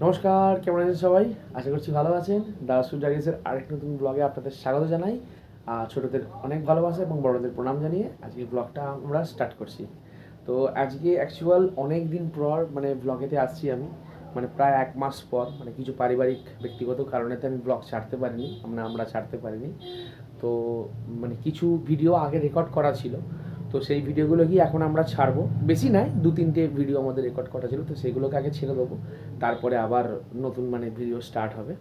নমস্কার, কেমন আছেন সবাই? আশা করছি ভালো আছেন। দাসু ডাইরিসের আরেক নতুন ব্লগে আপনাদের স্বাগত জানাই। ছোটদের অনেক ভালোবাসা এবং বড়দের প্রণাম জানিয়ে আজকে ব্লগটা আমরা স্টার্ট করছি। তো আজকে অ্যাকচুয়াল অনেক দিন পর ব্লগেতে আসছি আমি, প্রায় 1 মাস পর। কিছু পারিবারিক ব্যক্তিগত কারণেতে আমি ব্লগ ছাড়তে পারিনি, আমরা ছাড়তে পারিনি। তো কিছু ভিডিও আগে রেকর্ড করা ছিল, তো সেই ভিডিওগুলো কি এখন আমরা ছাড়বো। বেশি নয়, 2-3টে ভিডিও আমাদের রেকর্ড করা ছিল, তো সেইগুলোকে আগে ছেড়ে দেবো। তারপরে আবার নতুন ভিডিও স্টার্ট হবে।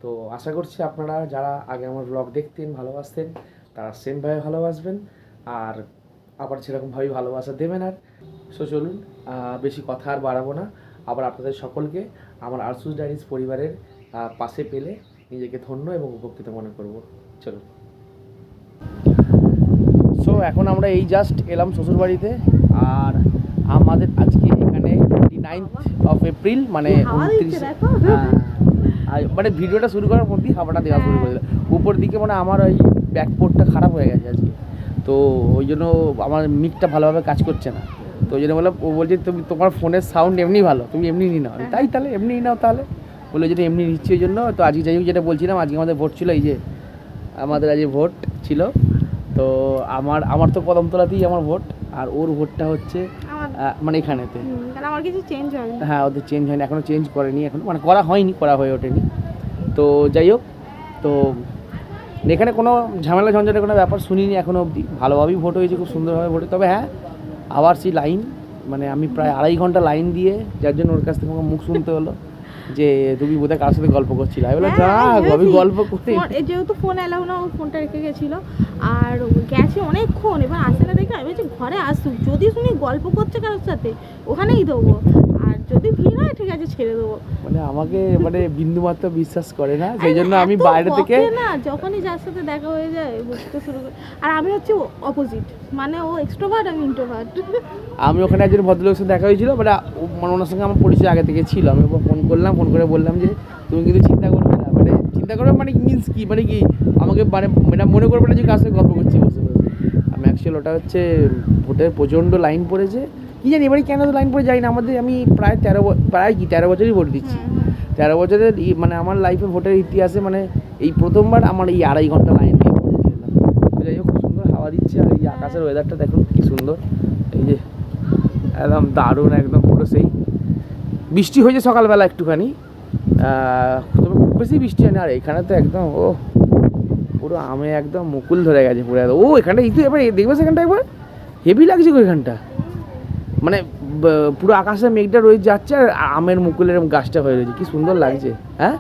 তো আশা করছি আপনারা যারা আগে আমার ব্লগ দেখতেন, ভালোবাসতেন, তারা সেমভাবে ভালোবাসবেন আর আবার সেরকমভাবেই ভালোবাসা দেবেন। আর চলুন, বেশি কথা আর বাড়াবো না। আবার আপনাদের সকলকে আমার আরসুস ডাইরিস পরিবারের পাশে পেলে নিজেকে ধন্য এবং উপকৃত মনে করব। চলুন। সো এখন আমরা এই জাস্ট এলাম শ্বশুরবাড়িতে, আর আমাদের আজকে এখানে 29 এপ্রিল 29 ভিডিওটা শুরু করার মধ্যেই হাওয়াটা দেওয়া শুরু করে দিল উপর দিকে। আমার ওই ব্যাকপোর্টটা খারাপ হয়ে গেছে আজকে, তো ওই জন্য আমার মিকটা ভালোভাবে কাজ করছে না। তো ওই জন্য বললাম, ও বলছে তুমি তোমার ফোনের সাউন্ড এমনি ভালো, তুমি এমনি নিয়ে নাও। তাহলে এমনি নাও। তাহলে বলে যদি এমনি নিচ্ছি, ওই জন্য। তো আজকে যাই হোক, যেটা বলছিলাম, আজকে আমাদের ভোট ছিল। এই যে আমাদের আজকে ভোট ছিল, তো আমার তো কদমতলাতেই আমার ভোট, আর ওর ভোটটা হচ্ছে এখানেতে। আমার কিছু চেঞ্জ হয়নি। হ্যাঁ, ওদের চেঞ্জ হয়নি এখনও, চেঞ্জ করেনি এখন, করা হয়নি, করা হয়ে ওঠেনি। তো যাই হোক, তো এখানে কোনো ঝামেলা ঝঞ্ঝাটের কোনো ব্যাপার শুনিনি এখনও অবধি। ভালোভাবেই ভোট হয়েছে, খুব সুন্দরভাবে ভোট। তবে হ্যাঁ, আবার সেই লাইন, আমি প্রায় 2.5 ঘন্টা লাইন দিয়ে, যার জন্য ওর কাছ থেকে আমার মুখ শুনতে হলো যে তুমি বোধহয় কার সাথে গল্প করছিলে। আমি বললাম আমি গল্প করি, যেহেতু ফোন এলাও না, ও ফোনটা রেখে গেছিল আর গেছে অনেকক্ষণ। এবার আসে না দেখে আমি বলছি ঘরে আসুক, যদি শুনি গল্প করছে কারোর সাথে ওখানেই দেবো, আর যদি ভিড় হয় ঠিক আছে ছেড়ে দেবো। আমাকে বিন্দুমাত্র বিশ্বাস করে না, সেই জন্য আমি বাইরে থেকে না, যখনই যার সাথে দেখা হয়ে যায় বুঝতে শুরু করে। আর আমি হচ্ছে অপোজিট, ও এক্সট্রোভার্ট, আমি ইন্ট্রোভার্ট। আমি ওখানে একজন ভদ্রলোকের সাথে দেখা হয়েছিল, ওনার সঙ্গে আমার পরিচয় আগে থেকে ছিল। আমি ফোন করলাম, ফোন করে বললাম যে তুমি কিন্তু চিন্তা করবে না, চিন্তা করবে মিনস কি, কি আমাকে মনে করবে না যে কার সাথে গল্প করছি বসে বসে। আমি অ্যাকচুয়ালি ওটা হচ্ছে ভোটের প্রচণ্ড লাইন পড়েছে, কি জানি এবারে কেন তো লাইন পড়ে যাই না। আমি প্রায় 13 বছরই ভোট দিচ্ছি। 13 বছরের আমার লাইফে ভোটের ইতিহাসে এই প্রথমবার আমার এই 2.5 ঘন্টা লাইন দিয়ে ভোট দিয়ে এলাম। যাই হোক, খুব সুন্দর হাওয়া দিচ্ছে, আর এই আকাশের ওয়েদারটা দেখুন কি সুন্দর। এই যে একদম দারুণ, একদম পুরো সেই বৃষ্টি হয়েছে সকালবেলা একটুখানি, তবে খুব বেশি বৃষ্টি হয় না। আর এখানে তো একদম পুরো আমে একদম মুকুল ধরে গেছে পুরো। এখানটা এবার দেখবে, সেখানটা একবার হেভি লাগছে ওইখানটা, পুরো আকাশে মেঘটা রয়ে যাচ্ছে আর আমের মুকুলের গাছটা হয়ে রয়েছে, কি সুন্দর লাগছে। হ্যাঁ,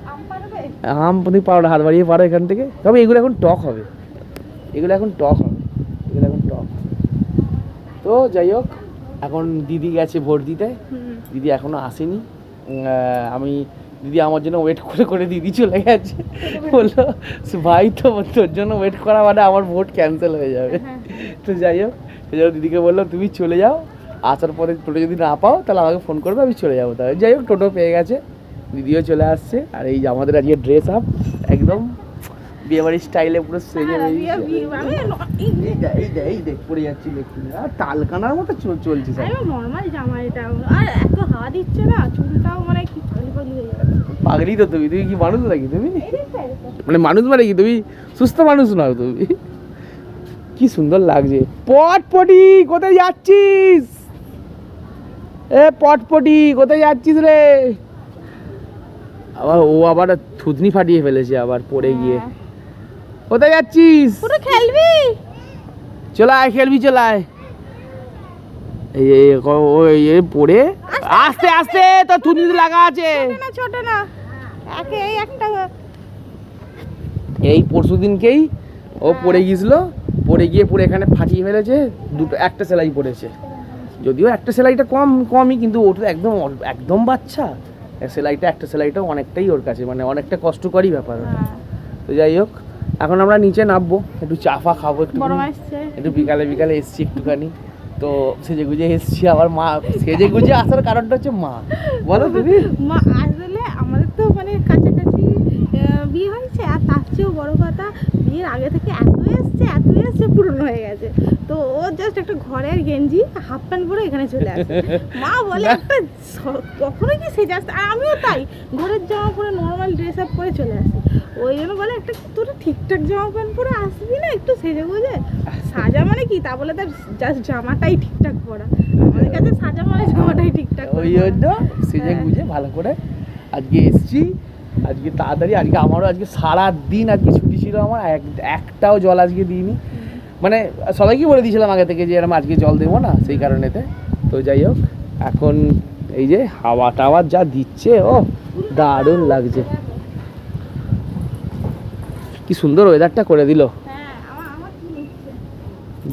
আম তুমি পারো না, হাত বাড়িয়ে পারো এখান থেকে। তবে এগুলো এখন টক হবে, এগুলো এখন টক। তো যাই হোক, এখন দিদি গেছে ভোট দিতে, দিদি এখনো আসেনি। দিদি আমার জন্য ওয়েট করে করে দিদি চলে গেছে, বললো ভাই তোর জন্য ওয়েট করা আমার ভোট ক্যান্সেল হয়ে যাবে। তো যাই হোক, সেই জন্য দিদিকে বললাম তুমি চলে যাও, আসার পরে টোটো যদি না পাও তাহলে আমাকে ফোন করবে, আমি চলে যাবো। তাহলে যাই হোক, টোটো পেয়ে গেছে, দিদিও চলে আসছে। আর এই যে আমাদের আজকে ড্রেস আপ একদম বিয়েবাড়ির স্টাইলে পুরো সেজে পড়ে যাচ্ছি, আর তালকানার মতো চলছে। নরমাল জামা এটা, আর এত হাওয়া দিচ্ছে না, চুলটাও কি পাগলি হয়ে যাচ্ছে। পাগলি তো তুমি কি মানুষ নাকি তুমি? মানুষ কি তুমি সুস্থ মানুষ নাও তুমি? কি সুন্দর লাগছে। পটপটি কোথায় যাচ্ছিস? পটপটি কোথায় যাচ্ছিস রে? আবার থুতনি ফাটিয়ে ফেলেছে আবার পড়ে গিয়ে। কোথায় যাচ্ছিস? খেলবি? চলায় খেলবি, চলায়। এই পড়ে আস্তে আস্তে, তো থুতনি লাগা আছে। ছোট না, একটা এই পরশু দিনকেই ও পড়ে গিয়েছিল, পড়ে গিয়ে পুরো এখানে ফাটিয়ে ফেলেছে। একটা সেলাই পড়েছে, যদিও একটা সেলাইটা কমই, কিন্তু ওটা একদম বাচ্চা সেলাইটা। একটা সেলাইটাও অনেকটাই ওর কাছে, অনেকটা কষ্টকরই ব্যাপার। তো যাই হোক, এখন আমরা নিচে নামবো, একটু চা ফা খাবো, একটু বিকালে এসছি একটুখানি। তো সেজে গুজে এসছি, আবার মা সেজে গুজে আসার কারণটা হচ্ছে মা। বলো তুমি। মা আসলে আমাদের তো কাছাকাছি বিয়ে হয়েছে, আর তার চেয়েও বড় কথা, বিয়ের আগে থেকে এত এসছে পুরনো হয়ে গেছে। তো ও জাস্ট একটা ঘরের গেঞ্জি হাফ প্যান্ট পরে এখানে চলে আসে। মা বলে একটা কখনো কি সেজে আসতে, আর আমিও তাই ঘরের জামা পরে নর্মাল ড্রেস আপ করে চলে আসি। ওই জন্য বলে একটা তোরা ঠিকঠাক জামা প্যান্ট পরে আসবি না, একটু সেজে গুজে। সাজা মানে কি তা বলে তার জাস্ট জামাটাই ঠিকঠাক পরা, আমাদের কাছে সাজা মানে জামাটাই ঠিকঠাক পরা। ওই জন্য সেজে গুজে ভালো করে আজকে এসছি। আজকে তাড়াতাড়ি, আজকে আমারও আজকে সারা দিন আজকে ছুটি ছিল আমার, একটাও জল আজকে দিইনি। মানে সবাইকে বলে দিয়েছিলাম আগে থেকে যে এরকম আজকে জল দেবো না, সেই কারণেতে। তো যাই হোক, এখন এই যে হাওয়া টাওয়া যা দিচ্ছে, ও দারুণ লাগছে। কি সুন্দর ওয়েদারটা করে দিল, হ্যাঁ আমার কি নিচ্ছে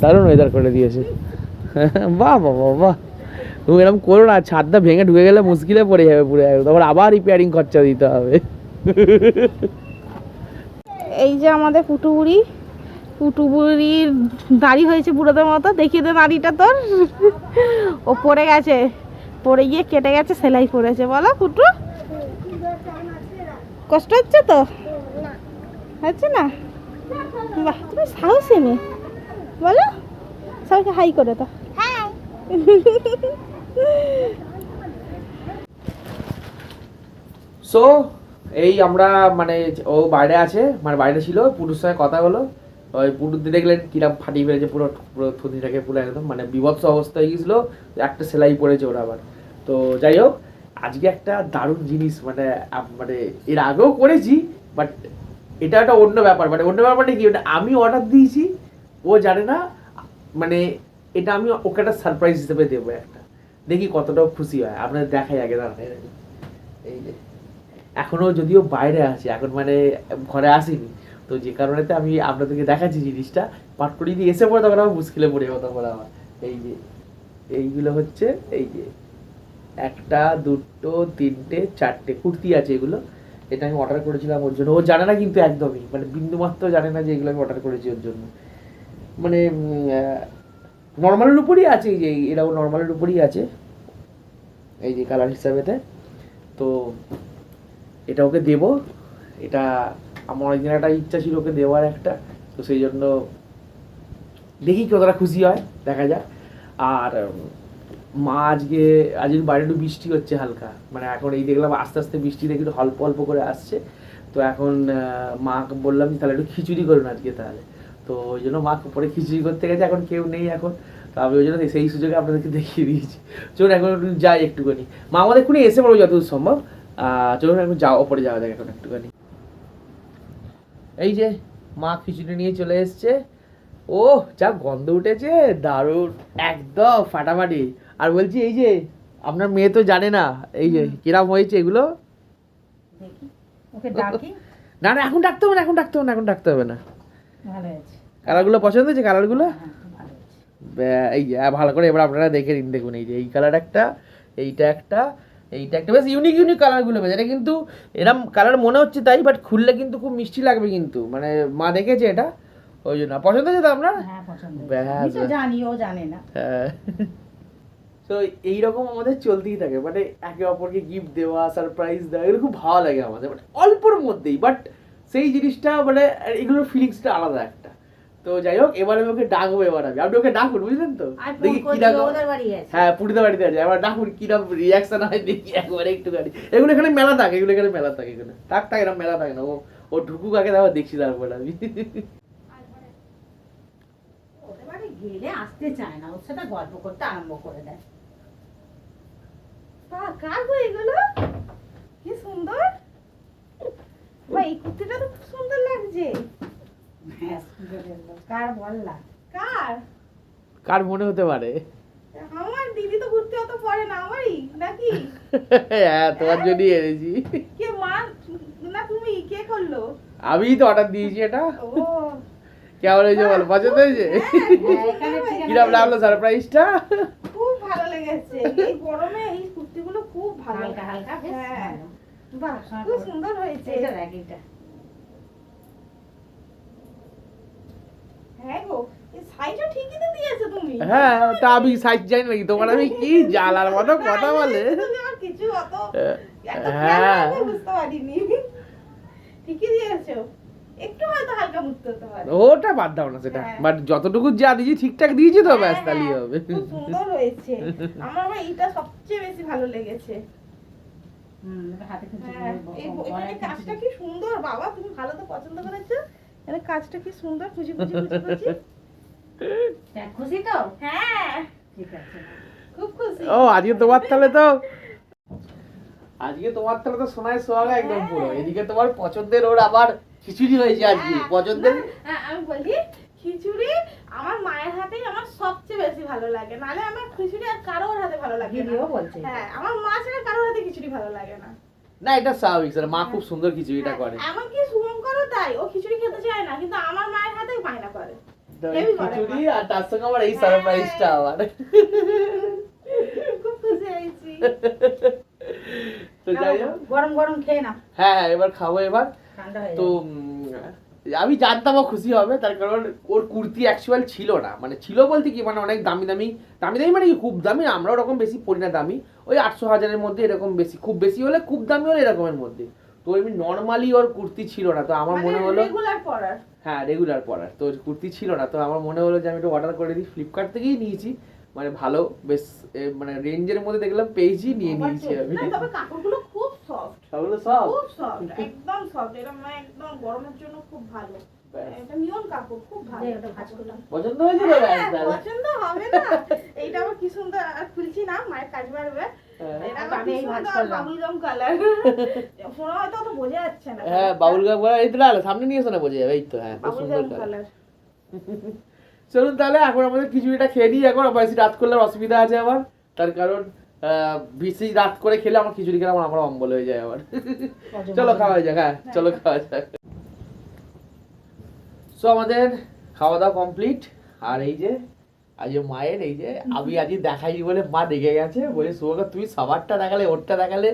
দারুণ ওয়েদার করে দিয়েছে। বাহ বাহ বাহ বাহ, তুমি এরকম করো না, ছাদটা ভেঙে ঢুকে গেলে মুশকিলে পড়ে যাবে পুরো, তারপর আবার রিপেয়ারিং খরচা দিতে হবে। এই যে আমাদের পুটুবুড়ির দাড়ি হয়েছে বুড়োদের মতো, দেখিয়ে দে দাড়িটা তোর। ও পড়ে গেছে, পড়ে গিয়ে কেটে গেছে, সেলাই পড়েছে। বলো পুটু, কষ্ট হচ্ছে তো? হচ্ছে না? বাহ, তুমি সাহসী মেয়ে। বলো সবাইকে হাই করে তো। সো এই আমরা মানে ও বাইরে আছে, মানে বাইরে ছিল, পুটুর সঙ্গে কথা হলো। ওই পুটুর দেখলেন কিরম ফাটিয়ে ফেলেছে পুরো, পুরো থুতিটাকে পুরো একদম মানে বিভৎস অবস্থা হয়ে গেছিলো, একটা সেলাই পড়েছে ওরা আবার। তো যাই হোক, আজকে একটা দারুণ জিনিস, মানে মানে এর আগেও করেছি, বাট এটা একটা অন্য ব্যাপার। মানে অন্য ব্যাপারটা কি, ওটা আমি অর্ডার দিয়েছি, ও জানে না। মানে এটা আমি ওকে একটা সারপ্রাইজ হিসেবে দেবো একটা, দেখি কতটা খুশি হয়। আপনাদের দেখাই আগে, দাঁড়ান এই যে এখনো যদিও বাইরে আছে, এখন মানে ঘরে আসিনি, তো যে কারণেতে আমি আপনাদেরকে দেখাচ্ছি জিনিসটা। পাট করে যদি এসে পড়ে তখন আমার মুশকিলে পড়ে যাবো তখন আমার। এই যে এইগুলো হচ্ছে, এই যে একটা দুটো তিনটে চারটে কুর্তি আছে, এগুলো এটা আমি অর্ডার করেছিলাম ওর জন্য। ও জানে না কিন্তু একদমই, মানে বিন্দুমাত্র জানে না যে এগুলো আমি অর্ডার করেছি ওর জন্য। মানে নর্মালের উপরই আছে, এই যে এরাও নর্মালের উপরই আছে, এই যে কালার হিসাবেতে। তো এটা ওকে দেবো, এটা আমার অনেকদিন একটা ইচ্ছা ছিল ওকে দেওয়ার একটা, তো সেই জন্য দেখি কতটা খুশি হয়, দেখা যাক। আর মা আজকে বাইরে একটু বৃষ্টি হচ্ছে হালকা, মানে এখন এই দেখলাম আস্তে আস্তে বৃষ্টি দেখি একটু অল্প অল্প করে আসছে। তো এখন মাকে বললাম যে তাহলে একটু খিচুড়ি করুন আজকে তাহলে। তো ওই জন্য মা পরে খিচুড়ি করতে গেছে, এখন কেউ নেই এখন। তো আমি ওই জন্য সেই সুযোগে আপনাদেরকে দেখিয়ে দিয়েছি। চলুন এখন একটু যাই একটুখানি, মা আমাদের এক্ষুনি এসে পড়বো যতদূর সম্ভব। চলুন এখন ওপরে যাওয়া যাক এখন একটুখানি। এই যে মা খিচুড়ি নিয়ে চলে এসছে, ও যা গন্ধ উঠেছে, দারুণ একদম ফাটাফাটি। আর বলছি এই যে আপনার মেয়ে তো জানে না এই যে কিরাম হয়েছে এগুলো। না না এখন ডাকতে হবে না, এখন ডাকতে হবে না, এখন ডাকতে হবে না। কালারগুলো পছন্দ হয়েছে? কালারগুলো এই যে ভালো করে এবার আপনারা দেখে নিন, দেখুন এই যে এই কালার একটা, এইটা একটা, এইটা একটা, বেশ ইউনিক ইউনিক কালারগুলো বেশ। এটা কিন্তু এরম কালার মনে হচ্ছে তাই, বাট খুললে কিন্তু খুব মিষ্টি লাগবে কিন্তু, মানে মা দেখেছে এটা, ওই জন্য। পছন্দ হয়েছে তো আপনার? জানি ও জানে না। হ্যাঁ, তো এইরকম আমাদের চলতেই থাকে, মানে একে অপরকে গিফট দেওয়া, সারপ্রাইজ দেওয়া, এগুলো খুব ভালো লাগে আমাদের, মানে অল্পর মধ্যেই, বাট সেই জিনিসটা মানে এগুলোর ফিলিংসটা আলাদা একটা। তো যাই হোক, এবার আমি ওকে ডাকবো, এবার আপনি ওকে ডাকুন, বুঝলেন তো? দেখি কি ডাকবো। হ্যাঁ, পুরিতে বাড়িতে আছে, এবার ডাকুন কিরকম রিয়াকশন হয় দেখি একবারে একটুখানি। এগুলো এখানে মেলা থাকে, এগুলো এখানে মেলা থাকে, এখানে থাক এরকম মেলা থাকে না। ও ঢুকুক আগে, তারপর দেখছি, তারপর আমি গেলে আসতে চায় না, ওর সাথে গল্প করতে আরম্ভ করে দেয়। কার গো এগুলো? কি সুন্দর ভাই, এই কুর্তিটা তো খুব সুন্দর লাগছে। কার বললা? কার মনে হতে পারে? আমার দিদি তো কুর্তি অত পরে না, আমারই নাকি? হ্যাঁ, তোমার জন্যই এনেছি। কে মা না তুমি? কে করলো? আমি তো অর্ডার দিয়েছি এটা। ও কেমন হয়েছে বলো, পছন্দ হয়েছে? কিরকম লাগলো সারপ্রাইজটা? খুব ভালো লেগেছে, এই গরমে এই কুর্তিগুলো খুব ভালো, হালকা হালকা, বেশ ভালো। বাহ, খুব সুন্দর হয়েছে। এটা দেখ, এটা হ্যাঁ গো, এই সাইজটা ঠিকই তো দিয়েছো তুমি। হ্যাঁ, তা আমি সাইজ জানি নাকি তোমার? আমি কি জ্বালার মতো কথা বলে। তুমি আর কিছু অত হ্যাঁ, বুঝতে পারিনি, ঠিকই দিয়েছো। একটু হয়তো হালকা মুক্ত হতে পারে। ওটা বাদ দাও না সেটা, হ্যাঁ। বাট যতটুকু যা দিয়েছি ঠিকঠাক দিয়েছি তো, ব্যাস হ্যাঁ, তাহলেই হ্যাঁ, হবে। খুব সুন্দর হয়েছে। আমার আবার এটা সবচেয়ে বেশি ভালো লেগেছে। হাতে খুঁজে হ্যাঁ, এখানে কাজটা কি সুন্দর বাবা, তুমি ভালো তো পছন্দ করেছো। এখানে কাজটা কি সুন্দর, খুশি খুশি খুশি খুশি। খুশি তো? হ্যাঁ, ঠিক আছে। খুব খুশি। ও আজকে তোমার তাহলে তো, আজকে তোমার তাহলে তো সোনায় সোহাগা একদম পুরো। এদিকে তোমার পছন্দের ওর আবার খিচুড়ি হয়েছে আজকে হ্যাঁ, পছন্দের। না, আমি বলি খিচুড়ি আমার মায়ের হাতেই আমার সবচেয়ে বেশি ভালো লাগে, নালে আমার খিচুড়ি আর কারোর হাতে ভালো লাগে না। ভিডিও বলছে। হ্যাঁ, আমার মা ছাড়া কারোর হাতে খিচুড়ি ভালো লাগে না। না এটা স্বাভাবিক স্যার, মা খুব সুন্দর খিচুড়িটা করে। এমনকি শুভঙ্করও তাই, ও খিচুড়ি খেতে চায় না, কিন্তু আমার মায়ের হাতেই বায়না করে। তো হেবি করে খিচুড়ি মা। আর তার সঙ্গে আমার এই সারপ্রাইজটা আবার। খুব খুশি হয়েছি। তো যাই হোক, গরম গরম খেয়ে না, হ্যাঁ হ্যাঁ এবার খাবো এবার। ঠান্ডা হয়ে তো আমি জানতাম ও খুশি হবে, তার কারণ ওর কুর্তি অ্যাকচুয়াল ছিল না, মানে ছিল বলতে কি মানে অনেক দামি দামি দামি দামি মানে কি খুব দামি না, আমরা ওরকম বেশি পড়ি না দামি, ওই 800,000-এর মধ্যে এরকম, বেশি খুব বেশি হলে খুব দামি হলে এরকমের মধ্যে। তো এমনি নর্মালি ওর কুর্তি ছিল না, তো আমার মনে হলো রেগুলার পরার। হ্যাঁ রেগুলার পরার, তো ওর কুর্তি ছিল না, তো আমার মনে হলো যে আমি একটু অর্ডার করে দিই। ফ্লিপকার্ট থেকেই নিয়েছি, মানে ভালো বেশ মানে রেঞ্জের মধ্যে দেখলাম পেয়েছি, নিয়ে নিয়েছি আমি। না, তবে কাপড়গুলো খুব সফট, সবগুলো সব খুব সফট, একদম সফট। এটা মানে একদম গরমের জন্য খুব ভালো। এটা নিয়ন কাপড়, খুব ভালো। দে, ওটা ভাঁজ করলাম। পছন্দ হয়েছিল হ্যাঁ, ব্যাস তাহলে। পছন্দ হবে না? এইটা আবার কি সুন্দর, আর খুলছি না, মায়ের কাজ বাড়বে। হ্যাঁ। এটা আবার আমি কি এই ভাঁজ সুন্দর করলাম। বাবুল গাম কালার। ফোনে হয়তো অত বোঝা যাচ্ছে না। হ্যাঁ বাউল গাম করা, এই তো না সামনে নিয়ে এসো না, বোঝা যাবে। এই তো হ্যাঁ খুব বাবুল সুন্দর গাম কালার। কালার। চলুন তাহলে এখন আমাদের খিচুড়িটা খেয়ে নিই, এখন বেশি রাত করলে অসুবিধা আছে আবার, তার কারণ বেশি রাত করে খেলে আমার খিচুড়ি খেলে আমার অম্বল হয়ে যায় আবার। চলো খাওয়া যাক, হ্যাঁ চলো খাওয়া যাক। সো আমাদের খাওয়া দাওয়া কমপ্লিট, আর এই যে আজ মায়ের এই যে আমি আজকে দেখাইনি বলে মা দেখে গেছে, বলে সোহাগা তুমি সবারটা দেখালে, ওরটা দেখালে,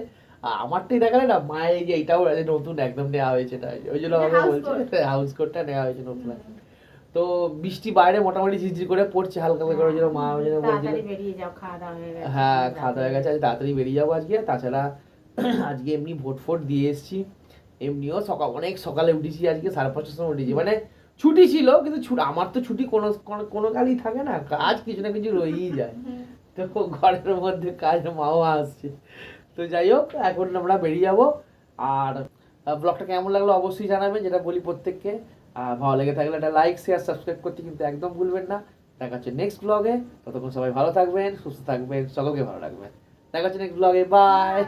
আমারটাই দেখালে না। মায়ের এই যে এইটাও নতুন একদম নেওয়া হয়েছে, না ওই জন্য আমাকে বলছে হাউস কোটটা নেওয়া হয়েছে নতুন। তো বৃষ্টি বাইরে মোটামুটি ঝিরঝির করে পড়ছে হালকা হালকা, ওই জন্য মা ওই জন্য বলছিল তাড়াতাড়ি বেরিয়ে যাও, খাওয়া দাওয়া হয়ে গেছে। হ্যাঁ খাওয়া দাওয়া হয়ে গেছে, আজ তাড়াতাড়ি বেরিয়ে যাবো আজকে। তাছাড়া আজকে এমনি ভোট দিয়ে এসেছি, এমনিও অনেক সকালে উঠেছি, আজকে 5:30টার সময় উঠেছি, মানে ছুটি ছিল কিন্তু আমার তো ছুটি কোনো কালই থাকে না, কাজ কিছু না কিছু রয়েই যায়, তো ঘরের মধ্যে কাজ, মাও আসছে। তো যাই হোক এখন আমরা বেরিয়ে যাবো। আর ব্লগটা কেমন লাগলো অবশ্যই জানাবেন, যেটা বলি প্রত্যেককে। আর ভালো লেগে থাকলে একটা লাইক শেয়ার সাবস্ক্রাইব করতে কিন্তু একদম ভুলবেন না। দেখা হচ্ছে নেক্সট ব্লগে, ততক্ষণ সবাই ভালো থাকবেন, সুস্থ থাকবেন, সকলকে ভালো রাখবেন। দেখা হচ্ছে নেক্সট ব্লগে, বাই।